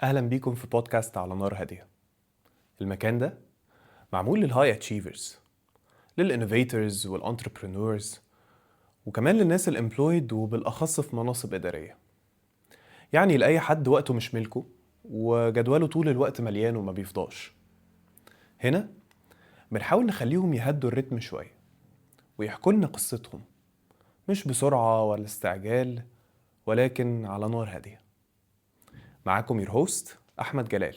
أهلا بيكم في بودكاست على نار هادية. المكان ده معمول للهاي اتشيفرز، للانوفيتورز والانتربرينورز، وكمان للناس الامبلويد وبالأخص في مناصب إدارية. يعني لأي حد وقته مش ملكه وجدوله طول الوقت مليان وما بيفضاش. هنا بنحاول نخليهم يهدوا الريتم شوية ويحكوا لنا قصتهم، مش بسرعة ولا استعجال، ولكن على نار هادية. معاكم يور هوست أحمد جلال،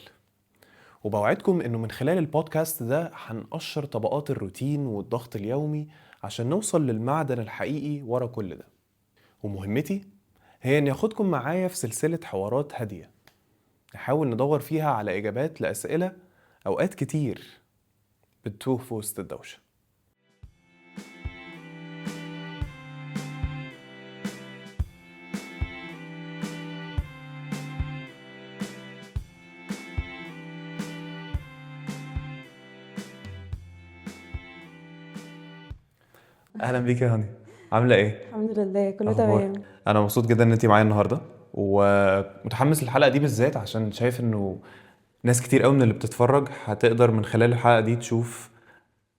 وبوعدكم انه من خلال البودكاست ده هنقشر طبقات الروتين والضغط اليومي عشان نوصل للمعدن الحقيقي ورا كل ده. ومهمتي هي اني اخدكم معايا في سلسلة حوارات هادية نحاول ندور فيها على اجابات لأسئلة اوقات كتير بتتوه في وسط الدوشة. اهلا بيك يا هاني، عامله ايه؟ الحمد لله كله اخبارك؟ تمام. انا مبسوط جدا ان انتي معايا النهارده، ومتحمس للحلقه دي بالذات عشان شايف انه ناس كتير قوي من اللي بتتفرج هتقدر من خلال الحلقه دي تشوف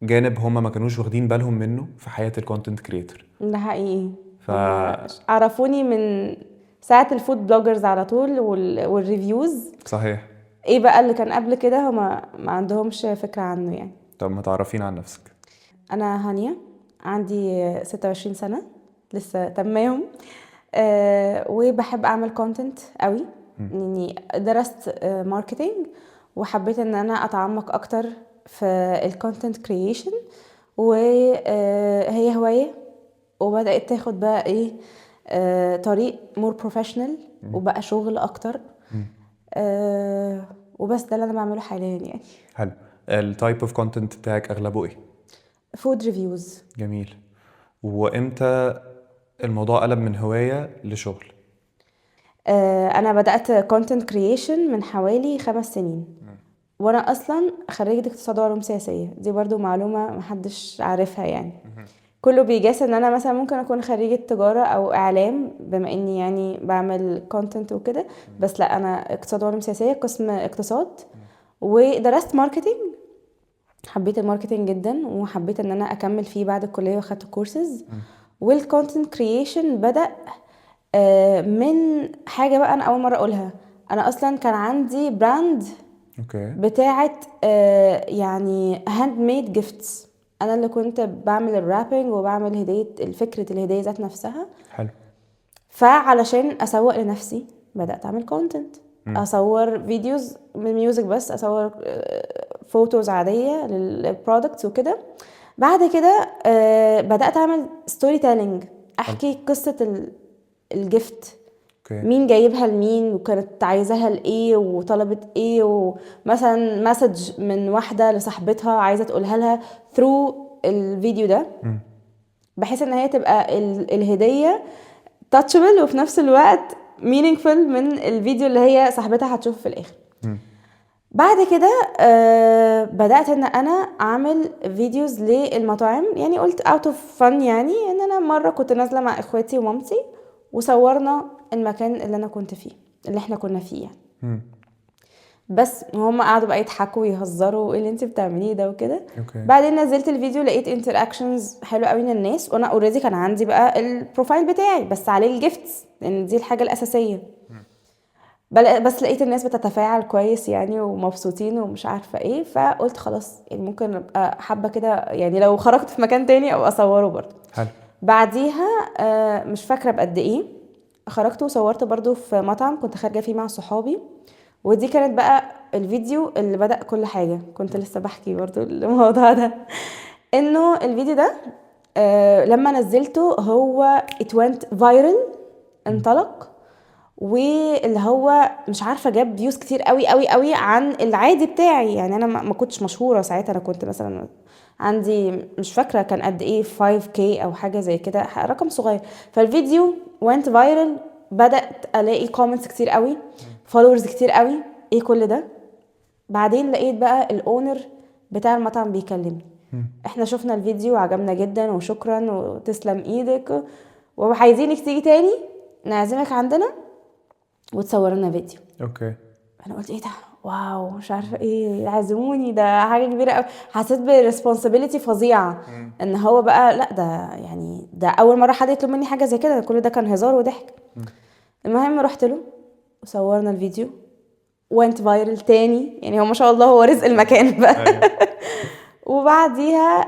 جانب هما ما كانوش واخدين بالهم منه في حياه الكونتنت كريتور. ده حقيقي. ف هما عرفوني من ساعة الفود بلوجرز على طول والريفيوز. صحيح. ايه بقى اللي كان قبل كده هما ما عندهمش فكرة عنه يعني. طب ما تعرفين عن نفسك؟ انا هانيا، عندي 26 سنة لسه تماهم. وبحب اعمل كونتنت قوي. يعني درست ماركتينج وحبيت ان انا اتعمق اكتر في الكونتنت كرييشن، وهي هواية وبدأت تاخد بقى ايه طريق مور بروفيشنال وبقى شغل اكتر. وبس ده اللي انا بعمله حاليا يعني. حلو. التايب اوف كونتنت بتاعك اغلبه ايه؟ فود ريفيوز. جميل. وامتى الموضوع قلب من هوايه لشغل؟ انا بدأت كونتنت كرييشن من حوالي 5 سنين، وانا اصلا خريجة اقتصاد وعلوم سياسية. دي برضو معلومة محدش عارفها يعني. كله بيجاس ان انا مثلا ممكن اكون خريجة تجارة او اعلام بما اني يعني بعمل كونتنت وكده، بس لا، انا اقتصاد وعلوم سياسية قسم اقتصاد. ودرست ماركتينج، حبيت الماركتينج جدا وحبيت ان انا اكمل فيه بعد الكلية واخدت كورسز. والكونتنت كرييشن بدأ من حاجة بقى انا اول مرة اقولها. انا اصلا كان عندي براند اوكي. بتاعه يعني هاند ميد جيفتس. انا اللي كنت بعمل الرابنج وبعمل هديه، فكره الهديه ذات نفسها. حلو. فعلشان اسوق لنفسي بدات اعمل كونتنت، اصور فيديوز من ميوزك، بس اصور فوتوز عاديه للبرودكتس وكده. بعد كده بدات اعمل ستوري تيلينج، احكي قصه الجيفت، اوكي. مين جايبها لمين وكانت عايزاها لايه وطلبت ايه، ومثلا مسج من واحده لصاحبتها عايزه تقولها لها ثرو الفيديو ده، بحيث ان هي تبقى الهديه تاتشبل وفي نفس الوقت meaningful من الفيديو اللي هي صاحبتها هتشوفه في الاخر. بعد كده بدأت ان انا اعمل فيديوز للمطاعم. يعني قلت out of fun، يعني ان انا مرة كنت نازلة مع اخواتي ومامتي وصورنا المكان اللي انا كنت فيه، اللي احنا كنا فيه يعني. بس هم قعدوا بقى يضحكوا ويهزروا ايه اللي انت بتعمليه ده وكده. اوكي. بعدين نزلت الفيديو لقيت انتراكشنز حلوه قوي من الناس، وانا اوريدي كان عندي بقى البروفايل بتاعي بس عليه الجيفتس لان دي الحاجه الاساسيه. بس لقيت الناس بتتفاعل كويس يعني ومبسوطين ومش عارفه ايه، فقلت خلاص يعني ممكن ابقى حابه كده يعني لو خرجت في مكان تاني او اصوره برضه. حلو. بعديها مش فاكره بقد ايه خرجت وصورت برضه في مطعم كنت خارجه فيه مع صحابي. ودي كانت بقى الفيديو اللي بدأ كل حاجه. كنت لسه بحكي برضه الموضوع ده انه الفيديو ده لما نزلته هو it went viral، انطلق. واللي هو مش عارفه جاب فيوز كتير قوي قوي قوي عن العادي بتاعي. يعني انا ما كنتش مشهوره ساعتها، انا كنت مثلا عندي مش فاكره كان قد ايه 5K او حاجه زي كده، رقم صغير. فالفيديو went viral، بدات الاقي كومنتس كتير قوي، فولورز كتير قوي. ايه كل ده؟ بعدين لقيت بقى الاونر بتاع المطعم بيكلمني، احنا شفنا الفيديو وعجبنا جدا وشكرا وتسلم ايدك وعايزينك تيجي تاني نعزمك عندنا وتصور لنا فيديو. اوكي. انا قلت ايه ده، واو مش عارفه ايه، يعزموني ده حاجه كبيره قوي. حسيت بريسبونسابيلتي فظيعه ان هو بقى لا ده يعني ده اول مره حد يطلب مني حاجه زي كده، كل ده كان هزار وضحك. المهم رحت له وصورنا الفيديو، وانت فايرل تاني، يعني هو ما شاء الله هو رزق المكان بقى. ايوه. وبعديها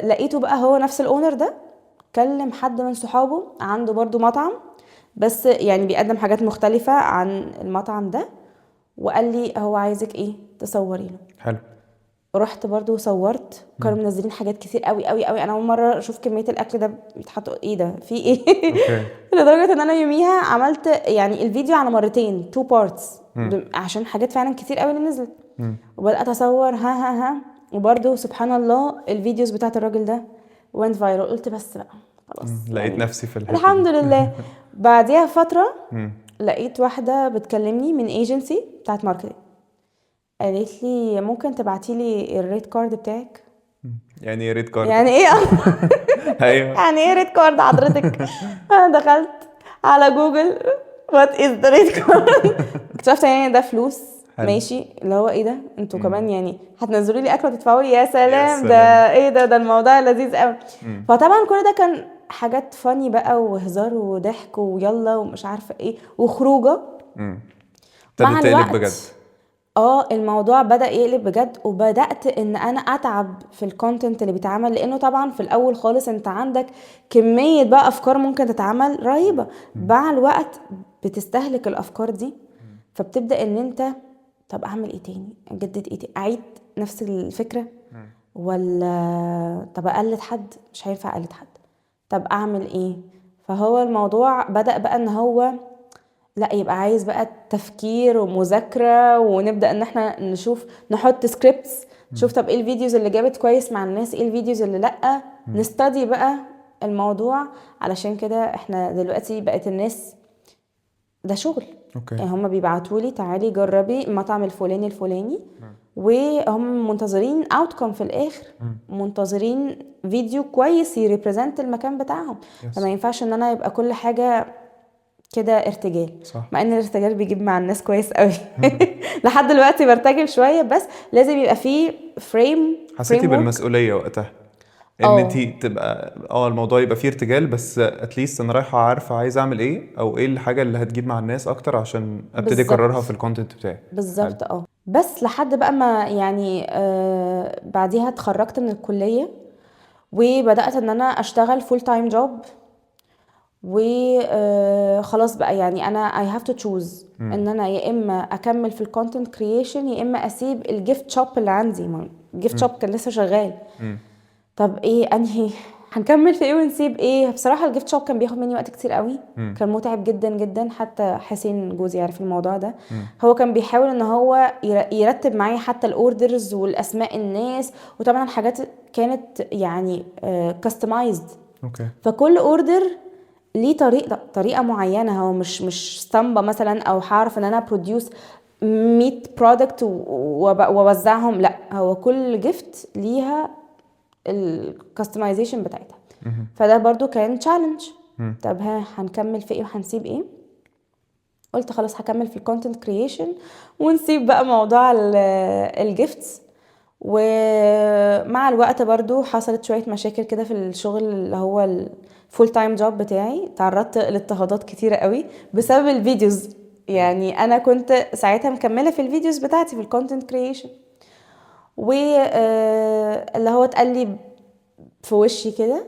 لقيته بقى هو نفس الاونر ده كلم حد من صحابه عنده برضو مطعم، بس يعني بيقدم حاجات مختلفة عن المطعم ده، وقال لي هو عايزك ايه تصوري له. حلو. رحت برضو وصورت، كانوا منزلين حاجات كتير قوي قوي قوي. انا اول مره اشوف كميه الاكل ده بيتحطوا ايه ده في ايه. اوكي. لدرجه ان انا يوميها عملت يعني الفيديو على مرتين 2 بارتس عشان حاجات فعلا كتير قوي اللي نزلت. وبدات اصور ها وبرضو سبحان الله الفيديوز بتاعت الراجل ده وينت فايرال. قلت بس بقى خلاص لقيت يعني نفسي في الحته الحمد دي. لله. بعديها فتره مم. لقيت واحده بتكلمني من ايجنسي بتاعت ماركتنج، قالت لي ممكن تبعتي لي الريت كارد بتاعك. يعني ريد كارد. يعني ايه ايوه. يعني ايه ريت كارد حضرتك؟ انا دخلت على جوجل وات از ذا ريت كارد، اكتشفت يعني ده فلوس. حلو. ماشي اللي هو ايه ده انتوا كمان يعني هتنزلوا لي اكل وتدفعوا لي؟ يا سلام، سلام. ده ايه ده الموضوع لذيذ قوي. مم. فطبعا كل ده كان حاجات فاني بقى وهزار وضحك ويلا ومش عارفه ايه وخروجه. مم. مع ابتدت تقلب بجد. الوقت الموضوع بدأ يقلب بجد، وبدأت ان انا اتعب في الكونتنت اللي بيتعمل، لانه طبعا في الاول خالص انت عندك كمية بقى افكار ممكن تتعمل رهيبة. مع الوقت بتستهلك الافكار دي، فبتبدأ ان انت طب اعمل ايه تاني، اجدد ايه تاني، اعيد نفس الفكرة، ولا طب اقلد حد، مش هينفع اقلد حد، طب اعمل ايه. فهو الموضوع بدأ بقى ان هو لا يبقى عايز بقى تفكير ومذاكرة، ونبدأ ان احنا نشوف نحط سكريبتس، نشوف طب ايه الفيديوز اللي جابت كويس مع الناس، ايه الفيديوز اللي لأ، نستدي بقى الموضوع. علشان كده احنا دلوقتي بقت الناس ده شغل. اوكي. يعني هم بيبعتولي تعالي جربي المطعم الفلاني الفلاني، وهم منتظرين اوتكم في الاخر، منتظرين فيديو كويس يريبريزنت المكان بتاعهم. يس. فما ينفعش ان انا يبقى كل حاجة كده ارتجال، صح. مع ان الارتجال بيجيب مع الناس كويس قوي. لحد دلوقتي برتجل شويه، بس لازم يبقى فيه حسيتي فريم بالمسؤوليه وقتها ان انت تبقى الموضوع يبقى فيه ارتجال، بس اتليست انا رايحه عارفه عايزه اعمل ايه، او ايه الحاجه اللي هتجيب مع الناس اكتر عشان ابتدي اكررها بالظبط في الكونتنت بتاعي. بالظبط. بس لحد بقى ما يعني بعديها اتخرجت من الكليه، وبدات ان انا اشتغل فول تايم جوب، وخلاص بقى يعني انا I have to choose ان انا يا اما اكمل في الكونتنت كرييشن، يا اما اسيب الجيفت شوب اللي عندي. ما الجيفت شوب كان لسه شغال. طب ايه انهي هنكمل في ايه ونسيب ايه؟ بصراحه الجيفت شوب كان بياخد مني وقت كتير قوي، كان متعب جدا جدا. حتى حسين جوزي يعرف الموضوع ده. هو كان بيحاول ان هو يرتب معايا حتى الاوردرز والاسماء الناس، وطبعا حاجات كانت يعني كاستمايزد. اوكي. فكل اوردر ليه طريقه معينه، هو مش اسطمبه مثلا، او هعرف ان انا بروديوس 100 برودكت ووزعهم. لا، هو كل جيفت ليها الكاستمايزيشن بتاعتها. فده برضو كان تشالنج. طب هنكمل في ايه وهنسيب ايه؟ قلت خلاص هكمل في الكونتنت كرييشن، ونسيب بقى موضوع الجيفتس. ومع الوقت برضو حصلت شوية مشاكل كده في الشغل اللي هو الفول تايم جوب بتاعي، تعرضت لاضطهادات كتيرة قوي بسبب الفيديوز. يعني انا كنت ساعتها مكملة في الفيديوز بتاعتي في الكونتنت كرييشن، واللي هو اتقال لي في وشي كده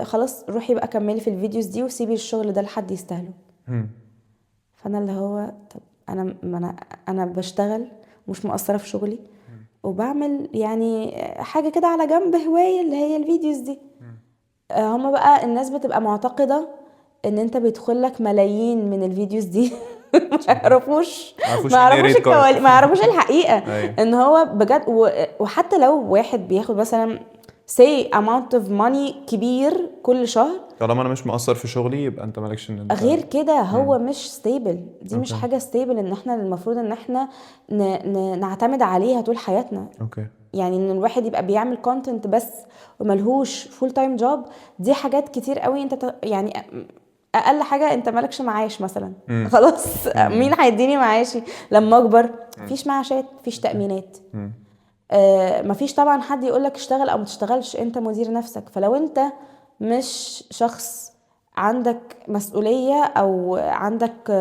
خلاص روحي بقى كملي في الفيديوز دي وسيبي الشغل ده لحد يستاهله. فانا اللي هو طب انا بشتغل مش مقصرة في شغلي، وبعمل يعني حاجة كده على جنب هواية اللي هي الفيديوز دي. هما بقى الناس بتبقى معتقدة ان انت بيدخلك ملايين من الفيديوز دي. ما يعرفوش ما يعرفوش الحقيقة. ان هو بجد وحتى لو واحد بياخد مثلا say amount of money كبير كل شهر، طالما انا مش مقصر في شغلي يبقى انت مالكش ان انت غير كده هو مش ستيبل. دي مش حاجة ستيبل ان احنا المفروض ان احنا نعتمد عليها طول حياتنا. يعني ان الواحد يبقى بيعمل كونتنت بس وملهوش فول تايم جوب، دي حاجات كتير قوي انت يعني اقل حاجه انت مالكش معاش مثلا. خلاص مين هيديني معاشي لما اكبر؟ مفيش معاشات، مفيش تامينات. مفيش طبعا حد يقولك اشتغل او ما تشتغلش، انت مدير نفسك. فلو انت مش شخص عندك مسؤوليه او عندك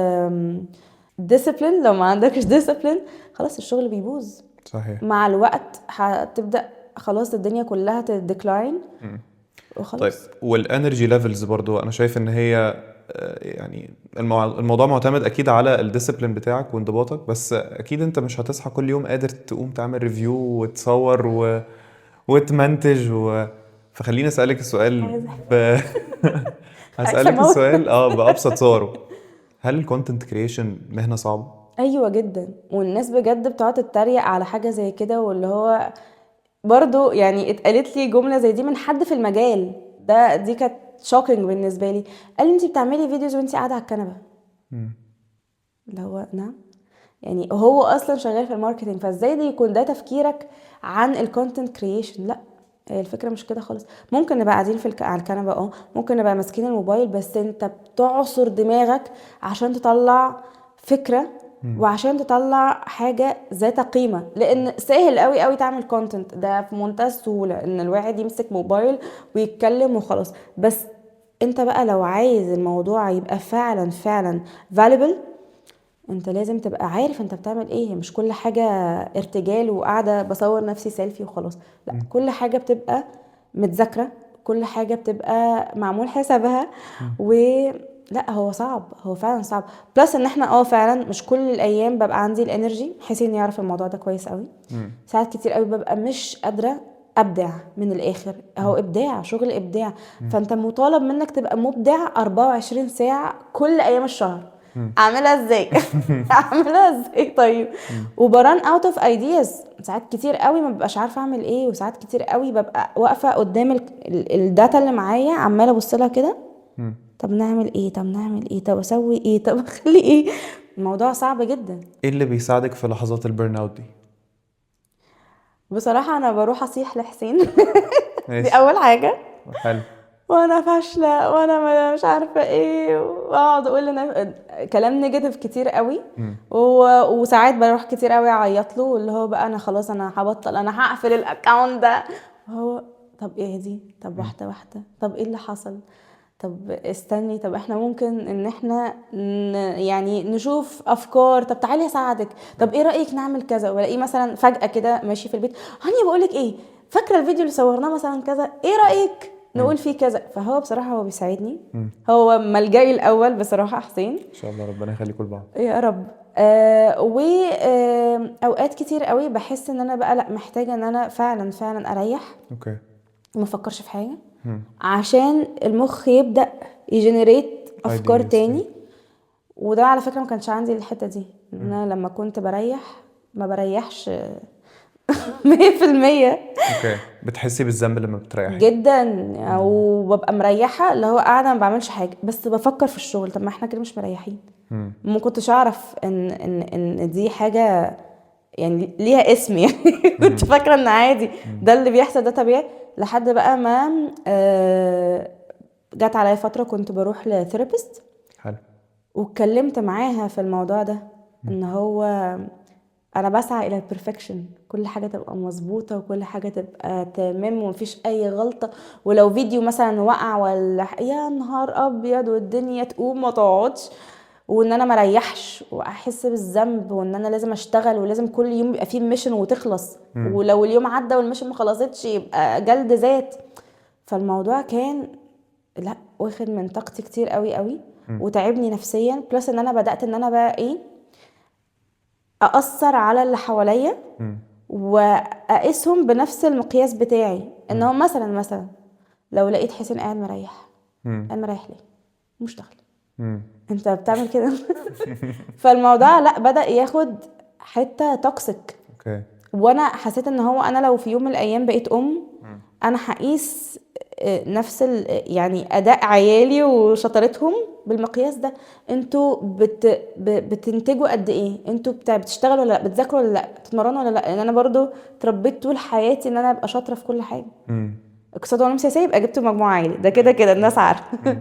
ديسيبلين، لو ما عندكش ديسيبلين خلاص الشغل بيبوظ. صحيح. مع الوقت هتبدا خلاص الدنيا كلها تديكلاين وخلاص. طيب والانرجي ليفلز برضو انا شايف ان هي يعني الموضوع معتمد اكيد على الديسيبلين بتاعك وانضباطك، بس اكيد انت مش هتصحى كل يوم قادر تقوم تعمل ريفيو وتصور وتمنتج فخليني اسالك السؤال هسالك أموت. السؤال بابسط صوره. هل الكونتنت كريشن مهنه صعبه؟ ايوه جدا، والناس بجد بتقعد تتريق على حاجه زي كده، واللي هو برضو يعني اتقالت لي جمله زي دي من حد في المجال ده، دي كانت شوكينج بالنسبه لي. قال لي انت بتعملي فيديوز وانت قاعده على الكنبه. اللي هو نعم، يعني هو اصلا شغال في الماركتينج، فازاي ده يكون ده تفكيرك عن الكونتنت كرييشن؟ لا، هي الفكره مش كده خالص. ممكن نبقى قاعدين في على الكنبه، ممكن نبقى ماسكين الموبايل، بس انت بتعصر دماغك عشان تطلع فكره وعشان تطلع حاجه ذات قيمه. لان سهل قوي قوي تعمل كونتنت، ده في منتهى السهوله ان الواحد يمسك موبايل ويتكلم وخلاص. بس انت بقى لو عايز الموضوع يبقى فعلا فعلا valuable، انت لازم تبقى عارف انت بتعمل ايه. مش كل حاجة ارتجال وقاعدة بصور نفسي سيلفي وخلاص، لا، كل حاجة بتبقى متذاكرة، كل حاجة بتبقى معمول حسابها. لا هو صعب، هو فعلا صعب. بلس ان احنا فعلا مش كل الايام ببقى عندي الانرجي بحيث اني اعرف الموضوع ده كويس قوي. ساعات كتير قوي ببقى مش قادرة ابدع من الاخر. هو ابداع، شغل ابداع. فانت مطالب منك تبقى مبدع 24 ساعة كل ايام الشهر. اعملها ازاي؟ اعملها ازاي طيب؟ وبران اوت اوف ايدياز. ساعات كتير قوي ما ببقاش عارفه اعمل ايه، وساعات كتير قوي ببقى واقفه قدام الداتا اللي معايا عماله ابص لها كده. طب نعمل ايه؟ طب نعمل ايه؟ طب اسوي ايه؟ طب اخلي ايه؟ الموضوع صعب جدا. ايه اللي بيساعدك في لحظات البيرن اوت دي؟ بصراحه انا بروح اصيح لحسين. دي ماشي. اول حاجه. حلو. وانا فاشله وانا مش عارفه ايه، واقعد اقول لنا كلام نيجاتيف كتير قوي. وساعات بروح كتير قوي اعيط له، اللي هو بقى انا خلاص انا هبطل، انا هقفل الاكونت ده. هو طب ايه دي؟ طب واحده واحده، طب ايه اللي حصل؟ طب استني، طب احنا ممكن ان احنا يعني نشوف افكار، طب تعالي اساعدك، طب ايه رايك نعمل كذا. والاقيه مثلا فجاه كده ماشي في البيت، هاني بقولك ايه، فاكره الفيديو اللي صورناه مثلا كذا، ايه رايك نقول فيه كذا. فهو بصراحه هو بيساعدني. هو ملجئي الاول بصراحه حسين. ان شاء الله ربنا يخليكم لبعض يا رب. واوقات كتير قوي بحس ان انا بقى لا، محتاجه ان انا فعلا فعلا اريح. اوكي. وما افكرش في حاجه عشان المخ يبدا يجنريت افكار Ideas. تاني. وده على فكره ما كانش عندي الحته دي. ان انا لما كنت بريح ما بريحش 100%. اوكي. بتحسي بالذنب لما بتريحي؟ جدا. وببقى مريحه اللي هو قاعده ما بعملش حاجه بس بفكر في الشغل. طب ما احنا كده مش مريحين. ما كنتش اعرف ان دي حاجه يعني ليها اسم يعني. كنت فاكره ان عادي ده اللي بيحصل، ده طبيعي. لحد بقى ما جات عليا فتره كنت بروح لثيرابيست. حلو. واتكلمت معاها في الموضوع ده، ان هو انا بسعى الى البرفكشن، كل حاجه تبقى مظبوطه وكل حاجه تبقى تمام ومفيش اي غلطه. ولو فيديو مثلا وقع ولا يا نهار ابيض والدنيا تقوم ما تقعدش، وان انا مريحش واحس بالذنب، وان انا لازم اشتغل ولازم كل يوم يبقى فيه ميشن وتخلص. ولو اليوم عدى والميشن ما خلصتش يبقى جلد ذات. فالموضوع كان لا، واخد من طاقتي كتير قوي قوي وتعبني نفسيا. بلس ان انا بدأت ان انا بقى ايه، اثر على اللي حواليا واقيسهم بنفس المقياس بتاعي. ان هو مثلا لو لقيت حسين قاعد مريح، قاعد مريح ليه؟ مشتغل. انت بتعمل كده. فالموضوع لا، بدأ ياخد حتة توكسيك. اوكي. وانا حسيت ان هو انا لو في يوم من الايام بقيت انا هقيس نفس يعني اداء عيالي وشطارتهم بالمقياس ده. انتوا بتنتجوا قد ايه؟ انتوا بتشتغلوا ولا لا؟ بتذاكروا ولا لا؟ بتتمرنوا ولا لا؟ لان انا برضو اتربيت طول حياتي ان انا ابقى شاطره في كل حاجه. اقتصاد وعلوم سياسيه يبقى جبت مجموع عالي، ده كده كده الناس عارفه.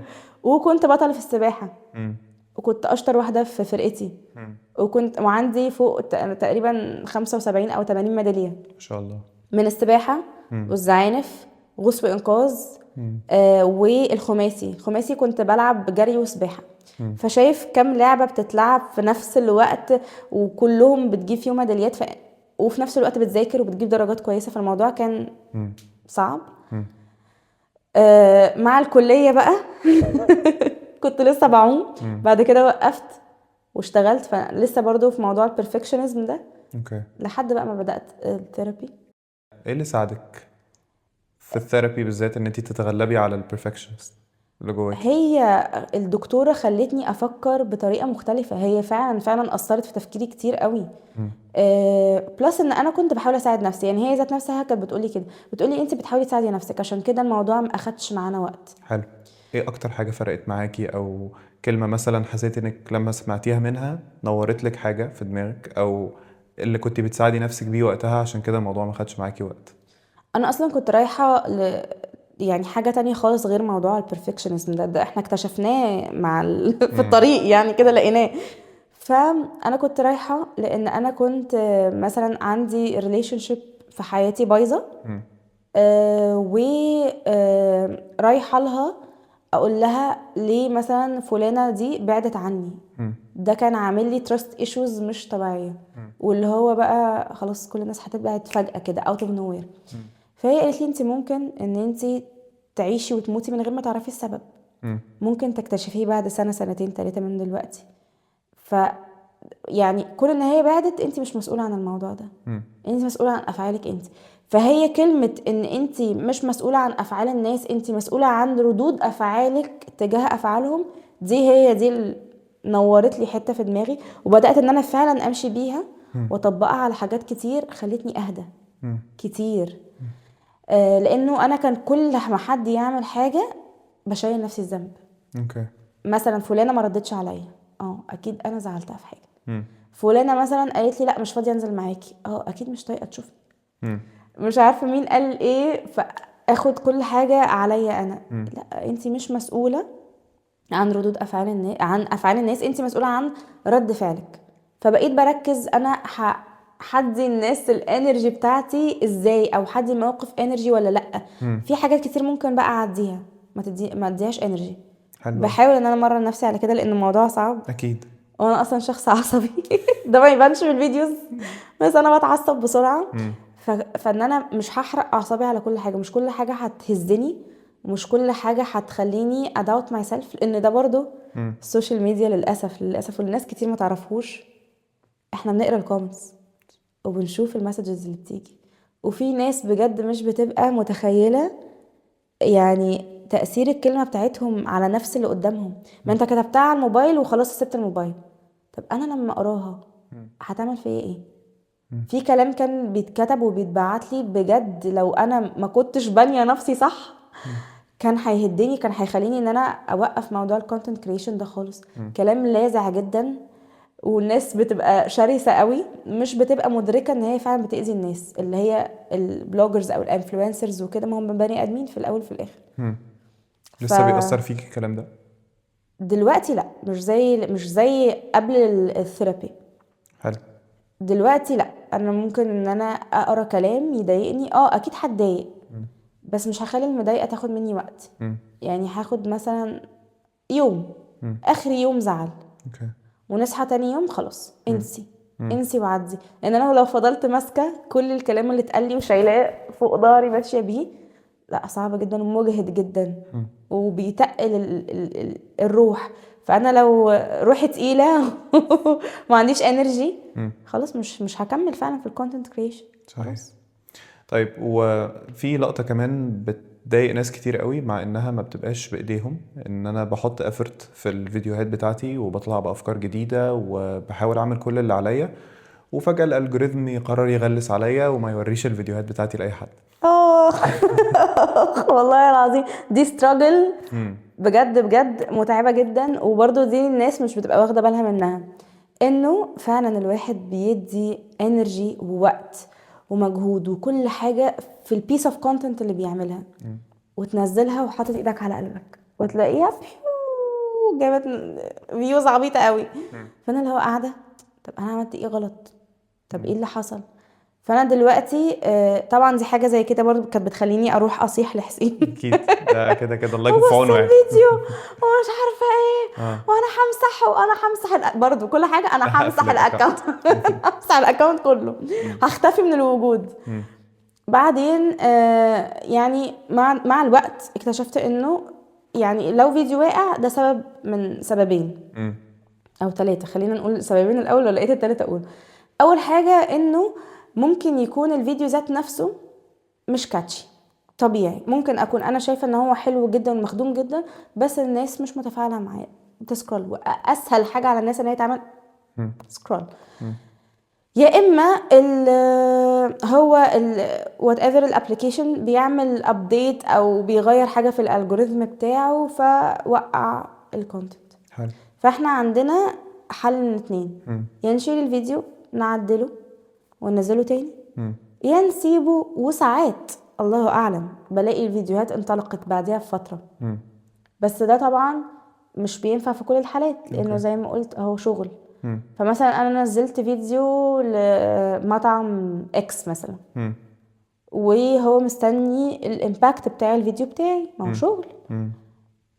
وكنت بطلة في السباحة، مم. وكنت اشطر واحدة في فرقتي، مم. وكنت وعندي فوق تقريبا 75 او 80 ميدالية ما شاء الله. من السباحة مم. والزعانف وغوص وإنقاذ. مم. الخماسي كنت بلعب جري وسباحة. مم. فشايف كم لعبة بتتلعب في نفس الوقت وكلهم بتجيب فيهم ميداليات وفي نفس الوقت بتذاكر وبتجيب درجات كويسة، فالموضوع كان مم. صعب. مم. مع الكلية بقى كنت لسه بعوم، مم. بعد كده وقفت واشتغلت، فلسه برضو في موضوع البرفكشنزم ده اوكي. لحد بقى ما بدأت الثيرابي. ايه اللي ساعدك في الثيرابي بالذات ان انت تتغلبي على البرفكشنست اللي جواكي؟ هي الدكتورة خلتني أفكر بطريقة مختلفة، هي فعلا أثرت في تفكيري كتير قوي. مم. بلس ان انا كنت بحاول اساعد نفسي، يعني هي ذات نفسها كانت بتقولي كده، بتقولي انت بتحاولي تساعدي نفسك، عشان كده الموضوع ما اخدش معانا وقت. حلو. ايه اكتر حاجة فرقت معاكي، او كلمة مثلا حسيت انك لما سمعتيها منها نورت لك حاجة في دماغك، او اللي كنت بتساعدي نفسك بيه وقتها عشان كده الموضوع ما خدش معاكي وقت؟ انا اصلا كنت رايحة يعني حاجة تانية خالص غير موضوع البرفكشنزم ده احنا اكتشفناه في مم. الطريق يعني كده لقيناه. فانا كنت رايحة لان انا كنت مثلا عندي ريليشن شيب في حياتي بايظة، مم. ورايحة لها اقول لها ليه مثلا فلانة دي بعدت عني. مم. ده كان عامل لي تراست ايشوز مش طبيعيه، مم. واللي هو بقى خلاص كل الناس هتبعد فجاه كده اوت اوف نو وير. مم. فهي قالت لي انت ممكن ان انت تعيشي وتموتي من غير ما تعرفي السبب، مم. ممكن تكتشفيه بعد سنه سنتين ثلاثه من دلوقتي. ف يعني كون ان هي بعدت، انت مش مسؤوله عن الموضوع ده، مم. انت مسؤوله عن افعالك انت. فهي كلمه ان انت مش مسؤوله عن افعال الناس، انت مسؤوله عن ردود افعالك تجاه افعالهم، دي اللي نورت لي حته في دماغي، وبدات ان انا فعلا امشي بيها مم. واطبقها على حاجات كتير خلتني اهدى مم. كتير. لانه انا كان كل ما حد يعمل حاجه بشيل نفسي الذنب. اوكي. مثلا فلانه ما ردتش عليا، اكيد انا زعلتها في حاجه. مم. فلانه مثلا قالت لي لا مش فاضيه انزل معاكي، اكيد مش طايقه تشوفني. مم. مش عارفه مين قال ايه، فاخد كل حاجه عليا انا. مم. لا، انت مش مسؤوله عن ردود افعال الناس، عن افعال الناس، انت مسؤوله عن رد فعلك. فبقيت بركز انا حدي الناس الانرجي بتاعتي ازاي، او حدي موقف انرجي ولا لا. مم. في حاجات كتير ممكن بقى اعديها، ما اديهاش انرجي. حلو. بحاول ان انا امرن نفسي على كده لان الموضوع صعب، اكيد. وانا اصلا شخص عصبي ده ما يبانش في الفيديوز، بس انا بتعصب بسرعه. مم. فان انا مش هحرق اعصابي على كل حاجه، مش كل حاجه هتهزني، ومش كل حاجه هتخليني اداوت ماي سيلف، لان ده برضو مم. السوشيال ميديا للاسف والناس كتير ما تعرفوش. احنا بنقرا الكومنتس وبنشوف المسجز اللي بتيجي، وفي ناس بجد مش بتبقى متخيله يعني تأثير الكلمة بتاعتهم على نفس اللي قدامهم. ما انت كتبتها على الموبايل وخلاص سبت الموبايل، طب انا لما اقراها هتعمل فيا ايه؟ في كلام كان بيتكتب وبيتبعت لي بجد لو انا ما كنتش بانيه نفسي صح كان هيهدني، كان هيخليني ان انا اوقف موضوع الكونتنت كريشن ده خالص. كلام لاذع جدا، والناس بتبقى شرسه قوي، مش بتبقى مدركه ان هي فعلا بتاذي الناس اللي هي البلوجرز او الانفلونسرز وكده، ما هم بني ادمين في الاول وفي الاخر. مم. لسه بيأثر فيك الكلام ده؟ دلوقتي لا، مش زي قبل الثيرابي. حلو. دلوقتي لا، انا ممكن ان انا اقرا كلام يضايقني، اكيد هتضايق، بس مش هخلي المضايقه تاخد مني وقت. مم. يعني هاخد مثلا يوم، مم. اخر يوم زعل، اوكي. ونصحى تاني يوم خلاص انسي وعدي. لان انا لو فضلت ماسكه كل الكلام اللي اتقال لي وشايلاه فوق ظهري ماشيه بيه، لا صعب جدا ومجهد جدا وبيتقل الروح. فانا لو روحي تقيله ما عنديش انرجي، خلاص مش هكمل فعلا في الكونتنت كريشن. صحيح. طيب، وفي لقطة كمان بتضايق ناس كتير قوي مع انها ما بتبقاش بايديهم، ان انا بحط افرت في الفيديوهات بتاعتي وبطلع بافكار جديدة وبحاول اعمل كل اللي عليا، وفجأة الالجوريثم يقرر يغلس عليا وما يوريش الفيديوهات بتاعتي لاي حد. والله العظيم دي ستراجل بجد بجد متعبة جدا، وبرضو دي الناس مش بتبقى واخدة بالها منها، انه فعلا الواحد بيدي انرجي ووقت ومجهود وكل حاجة في البيس اوف كونتنت اللي بيعملها، وتنزلها وحاطط ايدك على قلبك وتلاقيها جابت فيوز عبيطه قوي. فانا اللي هو قاعده، طب انا عملت ايه غلط؟ طب ايه اللي حصل؟ فانا دلوقتي طبعا دي حاجه زي كده برضو كانت بتخليني اروح اصيح لحسين اكيد ده كده كده الله يكون في وبص عونه يعني. الفيديو ومش عارفه ايه، اه وانا همسح وانا همسح برضو كل حاجه، انا همسح هقفل الاكونت همسح الاكونت كله، مم. هختفي من الوجود. مم. بعدين يعني مع الوقت اكتشفت انه يعني لو فيديو واقع ده سبب من سببين مم. او ثلاثه، خلينا نقول سببين الاول، لو لقيت الثالثه اقول. اول حاجه انه ممكن يكون الفيديو ذات نفسه مش كاتشي. طبيعي ممكن اكون انا شايفه ان هو حلو جدا ومخدوم جدا، بس الناس مش متفاعله معاه، بتسكرول. واسهل حاجه على الناس ان هي تعمل مم. سكرول. مم. يا اما هو وات ايفر الابلكيشن بيعمل ابديت او بيغير حاجه في الالجوريثم بتاعه فوقع الكونتنت. حلو. فاحنا عندنا حل من اتنين، مم. يا نشيل الفيديو نعدله وننزله تاني، مم. يا نسيبه. وساعات الله اعلم بلاقي الفيديوهات انطلقت بعدها بفتره، مم. بس ده طبعا مش بينفع في كل الحالات لانه اوكي. زي ما قلت اهو شغل. مم. فمثلا انا نزلت فيديو لمطعم اكس مثلا، مم. وهو مستني الامباكت بتاع الفيديو بتاعي، ما هو مم. شغل. مم.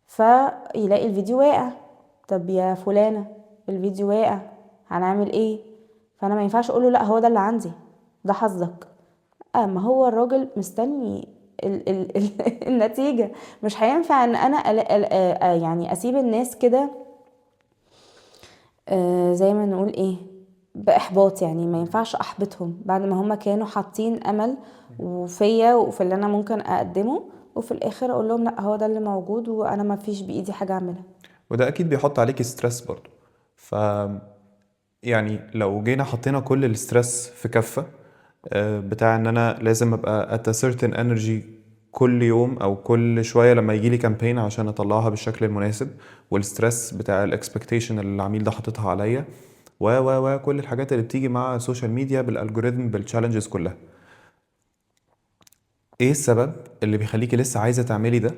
فيلاقي الفيديو واقع، طب يا فلانة الفيديو واقع هنعمل ايه؟ فانا ما ينفعش اقوله لا هو ده اللي عندي، ده حظك. ما هو الراجل مستني النتيجة. مش هينفع ان انا يعني اسيب الناس كده زي ما نقول ايه باحباط. يعني ما ينفعش احبطهم بعد ما هم كانوا حاطين امل وفيا وفي اللي انا ممكن اقدمه، وفي الاخر اقول لهم لا هو ده اللي موجود وانا ما فيش بايدي حاجة اعملها. وده اكيد بيحط عليك ستريس برضو. ف يعني لو جينا حطينا كل الستريس في كفة، بتاع ان انا لازم ابقى at a certain energy كل يوم او كل شوية لما يجي لي كامبين عشان اطلعها بالشكل المناسب، والستريس بتاع الاكسبكتيشن اللي العميل ده حاططها عليا، و كل الحاجات اللي بتيجي مع السوشيال ميديا بالالجوريثم بالتشالنجز كلها، ايه السبب اللي بيخليكي لسه عايزة تعملي ده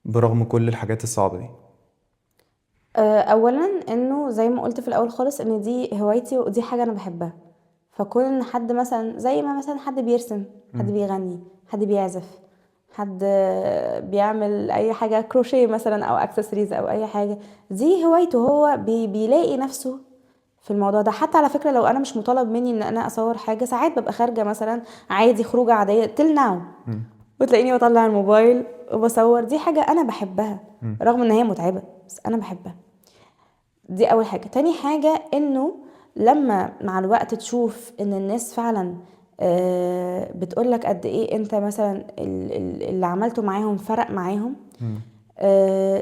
برغم كل الحاجات الصعبة دي؟ اولا انه زي ما قلت في الاول خالص ان دي هوايتي ودي حاجه انا بحبها. فكون ان حد مثلا زي ما مثلا حد بيرسم، حد بيغني، حد بيعزف، حد بيعمل اي حاجه كروشيه مثلا او اكسسوارز او اي حاجه، دي هوايته. هو بيلاقي نفسه في الموضوع ده. حتى على فكره لو انا مش مطالب مني ان انا اصور حاجه، ساعات ببقى خارجه مثلا عادي خروجه عاديه تل ناو مم. وتلاقيني بطلع الموبايل وبصور. دي حاجه انا بحبها مم. رغم ان هي متعبه، بس انا بحبها. دي اول حاجة. تاني حاجة انه لما مع الوقت تشوف ان الناس فعلا بتقولك قد ايه انت مثلا اللي عملته معاهم فرق معاهم، مم.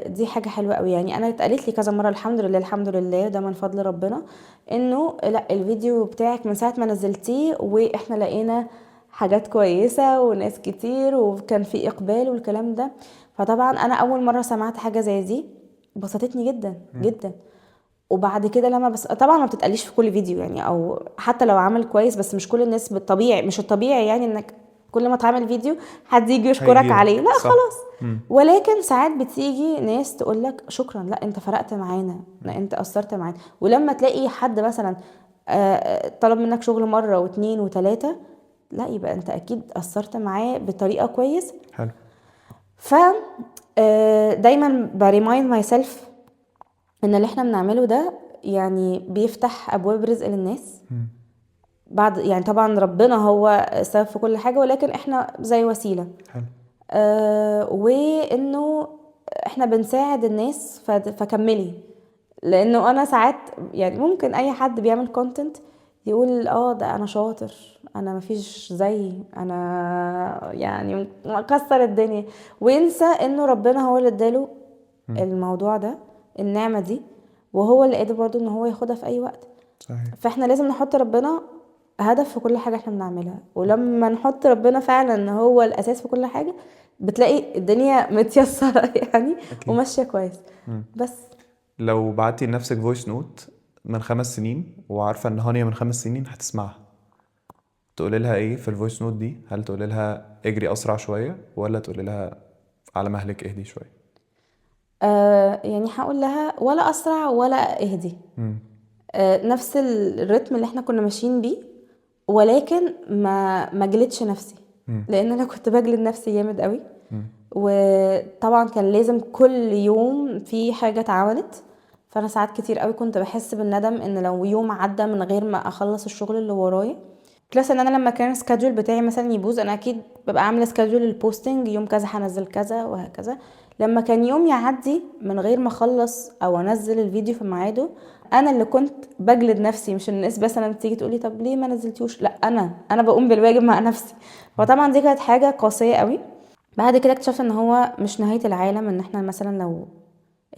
دي حاجة حلوة قوي. يعني انا اتقالت لي كذا مرة الحمد لله الحمد لله، ده من فضل ربنا، انه لا الفيديو بتاعك من ساعة ما نزلتيه واحنا لقينا حاجات كويسة وناس كتير وكان في اقبال والكلام ده. فطبعا انا اول مرة سمعت حاجة زي دي بسطتني جدا جدا. وبعد كده لما بس طبعا ما بتتقاليش في كل فيديو يعني، او حتى لو عمل كويس، بس مش كل الناس بالطبيعي، مش الطبيعي يعني انك كل ما تعمل فيديو حد يجي يشكرك عليه، هيجيلك لا صح. خلاص. مم. ولكن ساعات بتيجي ناس تقولك شكرا، لا انت فرقت معانا، لا انت اثرت معانا. ولما تلاقي حد مثلا طلب منك شغل مرة واتنين وتلاتة، لا يبقى انت اكيد اثرت معاه بطريقة كويس. حلو. ف دايما بريمايند ماي سيلف ان اللي احنا بنعمله ده يعني بيفتح ابواب رزق للناس. مم. بعد يعني طبعا ربنا هو السبب في كل حاجة، ولكن احنا زي وسيلة. حلو. وانه احنا بنساعد الناس فكملي. لانه انا ساعات يعني ممكن اي حد بيعمل كونتنت يقول ده انا شاطر، انا مفيش زيي، انا يعني مكسر الدنيا، وينسى انه ربنا هو اللي اداله مم. الموضوع ده، النعمة دي، وهو اللي قادر برضه ان هو ياخدها في اي وقت. صحيح. فاحنا لازم نحط ربنا هدف في كل حاجة احنا بنعملها. ولما نحط ربنا فعلا ان هو الاساس في كل حاجة، بتلاقي الدنيا متيسرة يعني أكيد. وماشية كويس. مم. بس لو بعتي لنفسك فويس نوت من 5 سنين وعارفة إن هانيا من 5 سنين هتسمعها، تقولي لها إيه في الفويس نوت دي؟ هل تقولي لها اجري أسرع شوية، ولا تقولي لها على مهلك اهدي شوية؟ يعني هقول لها ولا اسرع ولا اهدي. مم. نفس الريتم اللي احنا كنا ماشيين بيه، ولكن ما جلدش نفسي، مم. لان انا كنت بجلد نفسي جامد قوي. مم. وطبعا كان لازم كل يوم في حاجه اتعملت، فانا ساعات كتير قوي كنت بحس بالندم ان لو يوم عدى من غير ما اخلص الشغل اللي ورايا. بلس ان انا لما كان السكادجول بتاعي مثلا يبوظ، انا اكيد ببقى عامله سكادجول البوستنج يوم كذا هنزل كذا وهكذا. لما كان يوم يعدي من غير ما اخلص او انزل الفيديو في ميعاده، انا اللي كنت بجلد نفسي، مش الناس بس انا تيجي تقولي طب ليه ما نزلتيوش، لا انا بقوم بالواجب مع نفسي. فطبعا دي كانت حاجه قاسيه قوي. بعد كده اكتشفت ان هو مش نهايه العالم ان احنا مثلا لو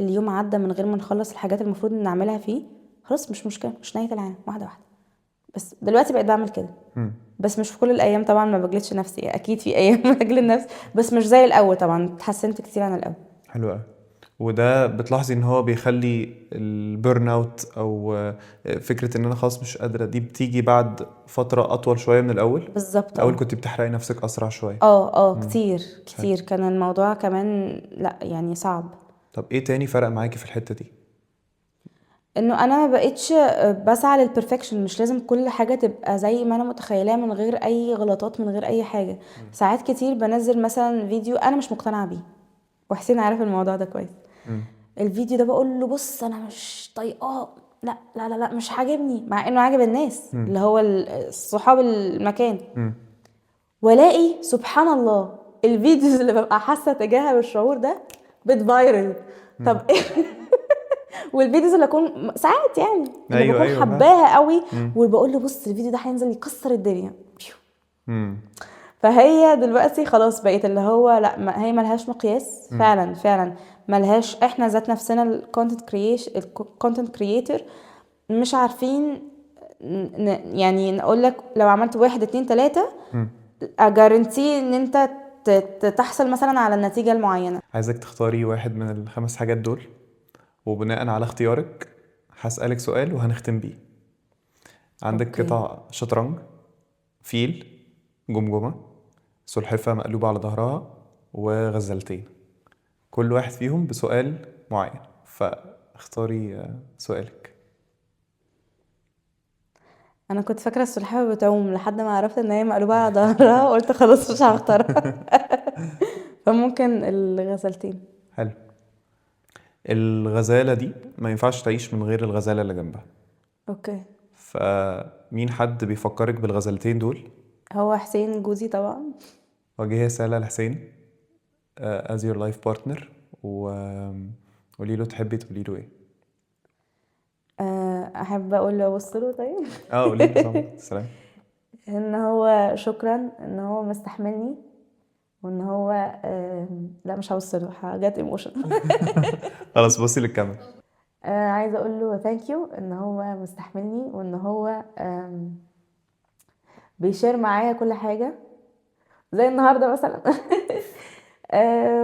اليوم عدى من غير ما نخلص الحاجات المفروض نعملها فيه، خلاص مش مشكله، مش نهايه العالم، واحده واحده. بس دلوقتي بقيت بعمل كده، مم. بس مش في كل الايام طبعا، ما بجلدش نفسي، اكيد في ايام بجلد نفسي، بس مش زي الاول طبعا، اتحسنت كتير عن الاول. حلو قوي. وده بتلاحظي ان هو بيخلي البيرن اوت او فكرة ان انا خلاص مش قادرة دي بتيجي بعد فترة اطول شوية من الاول؟ بالظبط الاول اه. كنت بتحرقي نفسك اسرع شوية. مم. كتير حلو. كتير كان الموضوع كمان، لا يعني صعب. طب ايه تاني فرق معاكي في الحتة دي؟ انه انا ما بقتش بسعى للبرفكشن، مش لازم كل حاجه تبقى زي ما انا متخيلاه من غير اي غلطات من غير اي حاجه. ساعات كتير بنزل مثلا فيديو انا مش مقتنعه بيه، وحسين عارف الموضوع ده كويس. مم. الفيديو ده بقول له بص انا مش طايقاه، لا لا لا لا مش عاجبني، مع انه عاجب الناس مم. اللي هو صحاب المكان. مم. والاقي سبحان الله الفيديوز اللي ببقى حاسه تجاهها بالشعور ده بتفايرل. طب ايه؟ والفيديوز اللي اكون ساعات يعني اللي ايوه بكون ايوه فاهم. حباها قوي، مم. وبقول له بص الفيديو ده هينزل يكسر الدنيا. مم. فهي دلوقتي خلاص بقيت اللي هو لا، ما هي ملهاش مقياس، مم. فعلا فعلا ملهاش. احنا ذات نفسنا الكونتنت كرييتور مش عارفين يعني نقول لك لو عملت واحد اتنين تلاتة مم. اجارنتي ان انت تحصل مثلا على النتيجة المعينة. عايزك تختاري واحد من الخمس حاجات دول، وبناء على اختيارك هسألك سؤال وهنختم بيه. عندك اوكي. قطع شطرنج، فيل، جمجمة، سلحفاة مقلوبة على ظهرها، وغزالتين. كل واحد فيهم بسؤال معين، فاختاري سؤالك. انا كنت فاكرة السلحفاة بتعوم لحد ما عرفت ان هي مقلوبة على ظهرها قلت خلاص مش هختارها. فممكن الغزلتين. حلو. الغزالة دي ما ينفعش تعيش من غير الغزالة اللي جنبها، اوكي. فمين حد بيفكرك بالغزالتين دول؟ هو حسين جوزي طبعا. وجهي سالة الحسين as your life partner، وقولي له تحبي تقولي له ايه؟ احب اقول له ابص له طيب. قولي له سلام. ان هو شكرا ان هو مستحملني، وان هو لا مش هبص له، حاجات ايموشن. خلاص بصي للكاميرا. عايزه اقول له ثانك يو ان هو مستحملني، وان هو بيشير معايا كل حاجه زي النهارده مثلا.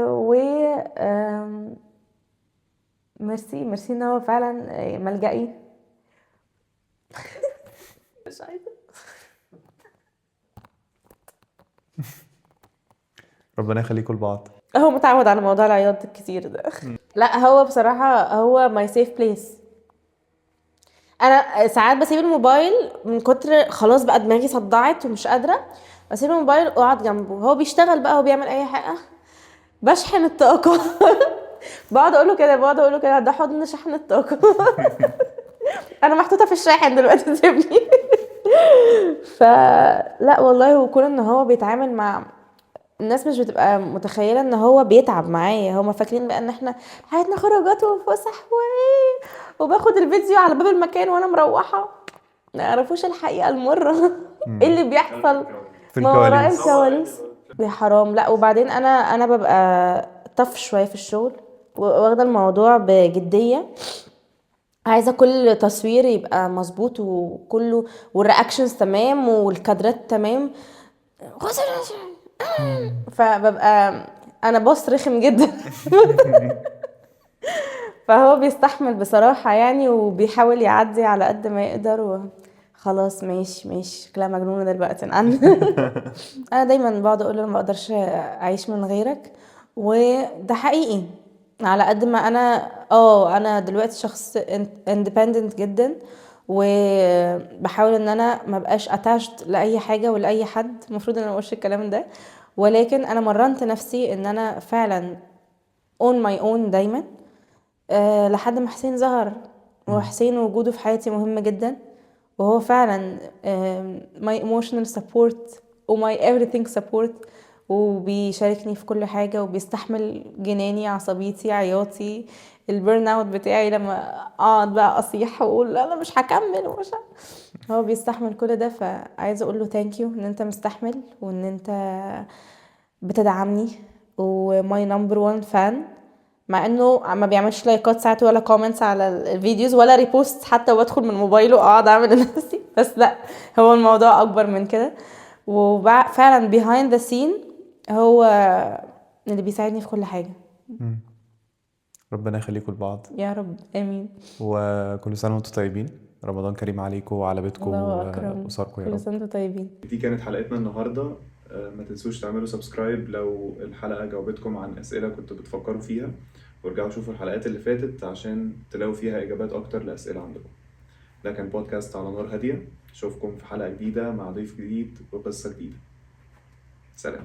و ميرسي ميرسي ان هو فعلا ملجئي. مش عايزه. ربنا يخليكم لبعض. هو متعود على موضوع العياط الكتير ده. لا هو بصراحه هو ماي سيف بليس. انا ساعات بسيب الموبايل من كتر خلاص بقى دماغي صدعت ومش قادره، بسيب الموبايل واقعد جنبه، هو بيشتغل بقى وبيعمل اي حاجه، بشحن الطاقه. بقعد اقول له كده ده حضن شحن الطاقه. انا محطوطه في الشاحن دلوقتي سيبني. فلا والله، وكون ان هو بيتعامل مع الناس مش بتبقى متخيله ان هو بيتعب معايا، هما فاكرين بقى ان احنا حياتنا خروجات وفسح وايه، وباخد الفيديو على باب المكان وانا مروحه، ما يعرفوش الحقيقه المره. ايه اللي بيحصل في ما وراء الكواليس. الكواليس. يا حرام. لا وبعدين انا ببقى طف شويه في الشغل، واخده الموضوع بجديه، عايزه كل تصوير يبقى مظبوط وكله، والرياكشنز تمام والكادرات تمام. فببقى انا بص رخم جدا. فهو بيستحمل بصراحة يعني، وبيحاول يعدي على قد ما يقدر، خلاص ماشي ماشي شكلها مجنونة دلوقتي انا دايما بقعد اقول له ما اقدرش اعيش من غيرك، وده حقيقي. على قد ما انا دلوقتي شخص independent جدا، وبحاول ان انا ما بقاش attached لاي حاجه ولا اي حد. المفروض ان انا ما اقولش الكلام ده، ولكن انا مرنت نفسي ان انا فعلا on my own دايما، لحد ما حسين ظهر. وحسين وجوده في حياتي مهم جدا، وهو فعلا my emotional support و my everything support، وبيشاركني في كل حاجة، وبيستحمل جناني، عصبيتي، عياطي، البرن اوت بتاعي لما اقعد بقى اصيح واقول انا مش هكمل ومش هو بيستحمل كل ده. فعايزه اقول له ثانك يو ان انت مستحمل، وان انت بتدعمني، وماي نمبر 1 فان، مع انه ما بيعملش لايكات ساعات ولا كومنتس على الفيديوز ولا ريبوست حتى، وبدخل من موبايله اقعد اعمل لنفسي. بس لا، هو الموضوع اكبر من كده، وفعلا behind the scene هو اللي بيساعدني في كل حاجة. مم. ربنا يخليكم لبعض، يا رب امين. وكل سنة وانتم طيبين. رمضان كريم عليكم وعلى بيتكم الله اكرم، وأسركم يا كل رب. سنة وانتم طيبين. دي كانت حلقتنا النهاردة. ما تنسوش تعملوا سبسكرايب لو الحلقة جاوبتكم عن أسئلة كنتوا بتفكروا فيها، وارجعوا شوفوا الحلقات اللي فاتت عشان تلاقوا فيها إجابات أكتر لأسئلة عندكم. ده كان بودكاست على نار هادية. أشوفكم في حلقة جديدة مع ضيف جديد وقصة جديدة. سلام.